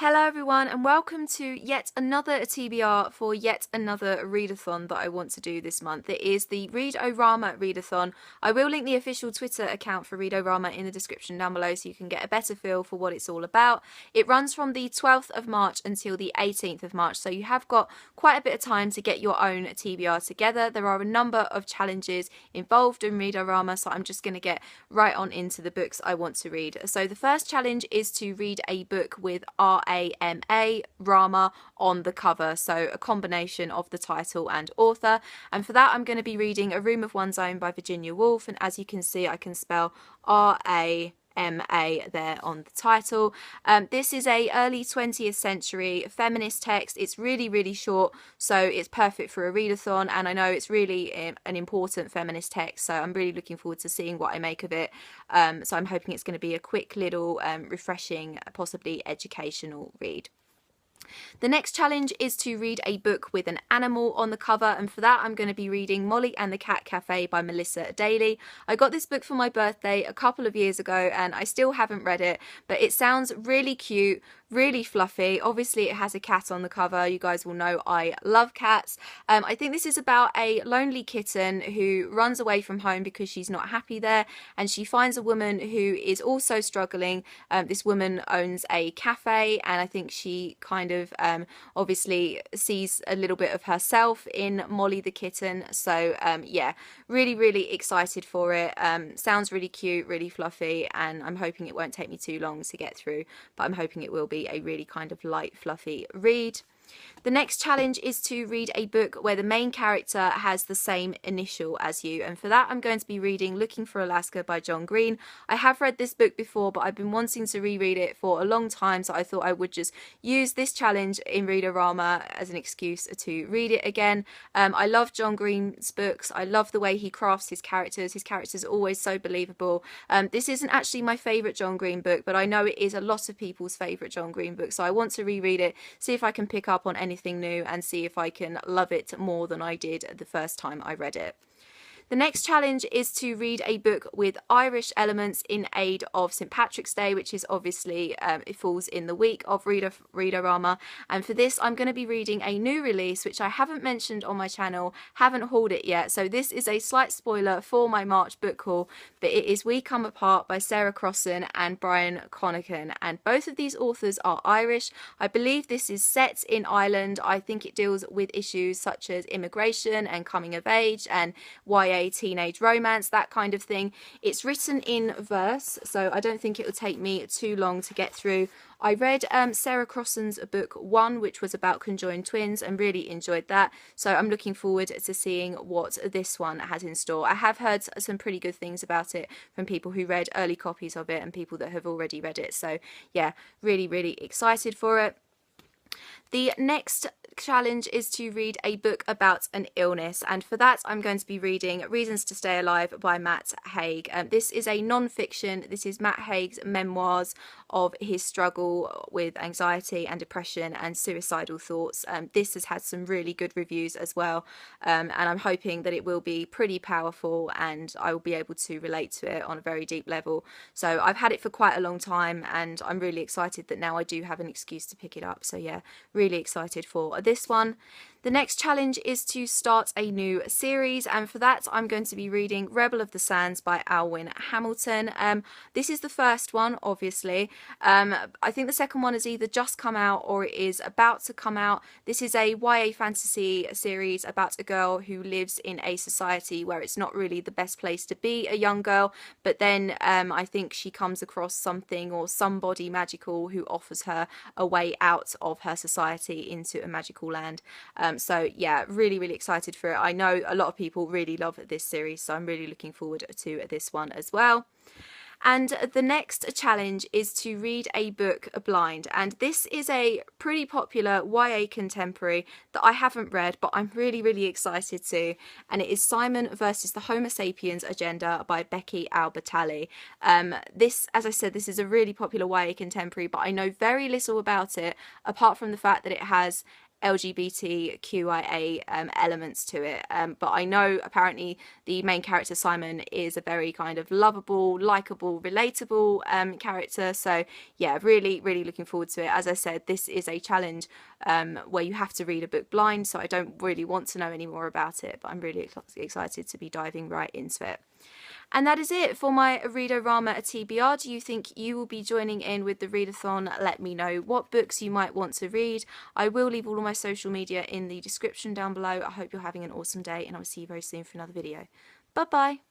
Hello everyone and welcome to yet another TBR for yet another readathon that I want to do this month. It is the Read-O-Rama readathon. I will link the official Twitter account for Read-O-Rama in the description down below so you can get a better feel for what it's all about. It runs from the 12th of March until the 18th of March, so you have got quite a bit of time to get your own TBR together. There are a number of challenges involved in Read-O-Rama, so I'm just going to get right on into the books I want to read. So the first challenge is to read a book with R-A-M-A, Rama, on the cover, so a combination of the title and author. And for that I'm going to be reading A Room of One's Own by Virginia Woolf, and as you can see I can spell R-A-M-A there on the title. This is a early 20th century feminist text. It's really short, so it's perfect for a readathon, and I know it's really an important feminist text, so I'm really looking forward to seeing what I make of it. So I'm hoping it's going to be a quick little refreshing, possibly educational read. The next challenge is to read a book with an animal on the cover, and for that I'm going to be reading Molly and the Cat Cafe by Melissa Daly. I got this book for my birthday a couple of years ago and I still haven't read it, but it sounds really cute, really fluffy. Obviously it has a cat on the cover. You guys will know I love cats. I think this is about a lonely kitten who runs away from home because she's not happy there, and she finds a woman who is also struggling. This woman owns a cafe, and I think she kind of obviously sees a little bit of herself in Molly the kitten. So yeah, really excited for it. Sounds really cute, really fluffy, and I'm hoping it won't take me too long to get through, but I'm hoping it will be a really kind of light, fluffy read. The next challenge is to read a book where the main character has the same initial as you, and for that I'm going to be reading Looking for Alaska by John Green. I have read this book before, but I've been wanting to reread it for a long time, so I thought I would just use this challenge in Read-O-Rama as an excuse to read it again. I love John Green's books. I love the way he crafts his characters. His characters are always so believable. This isn't actually my favourite John Green book, but I know it is a lot of people's favourite John Green book, so I want to reread it, see if I can pick up on anything new and see if I can love it more than I did the first time I read it. The next challenge is to read a book with Irish elements in aid of St Patrick's Day, which is obviously, it falls in the week of Read-O-Rama, and for this I'm going to be reading a new release which I haven't mentioned on my channel, haven't hauled it yet, so this is a slight spoiler for my March book haul, but it is We Come Apart by Sarah Crossan and Brian Connaughton, and both of these authors are Irish. I believe this is set in Ireland. I think it deals with issues such as immigration and coming of age and YA teenage romance, that kind of thing. It's written in verse, so I don't think it will take me too long to get through. I read Sarah Crossan's book 1, which was about conjoined twins, and really enjoyed that, so I'm looking forward to seeing what this one has in store. I have heard some pretty good things about it from people who read early copies of it and people that have already read it, so yeah, really excited for it. The next challenge is to read a book about an illness, and for that I'm going to be reading Reasons to Stay Alive by Matt Haig. This is a non-fiction. This is Matt Haig's memoirs of his struggle with anxiety and depression and suicidal thoughts. This has had some really good reviews as well, and I'm hoping that it will be pretty powerful and I will be able to relate to it on a very deep level. So I've had it for quite a long time and I'm really excited that now I do have an excuse to pick it up. So yeah, really excited for this one. The next challenge is to start a new series, and for that I'm going to be reading Rebel of the Sands by Alwyn Hamilton. This is the first one, obviously. I think the second one has either just come out or it is about to come out. This is a YA fantasy series about a girl who lives in a society where it's not really the best place to be a young girl, but then I think she comes across something or somebody magical who offers her a way out of her society into a magical land. So yeah, really excited for it. I know a lot of people really love this series, so I'm really looking forward to this one as well. And the next challenge is to read a book blind, and this is a pretty popular YA contemporary that I haven't read, but I'm really excited to, and it is Simon versus the Homo sapiens Agenda by Becky Albertalli. This, as I said, this is a really popular YA contemporary, but I know very little about it apart from the fact that it has LGBTQIA elements to it. But I know apparently the main character Simon is a very kind of lovable, likable, relatable character. So yeah, really, really looking forward to it. As I said, this is a challenge where you have to read a book blind, so I don't really want to know any more about it, but I'm really excited to be diving right into it. And that is it for my Read-O-Rama TBR. Do you think you will be joining in with the readathon? Let me know what books you might want to read. I will leave all of my social media in the description down below. I hope you're having an awesome day, and I'll see you very soon for another video. Bye bye.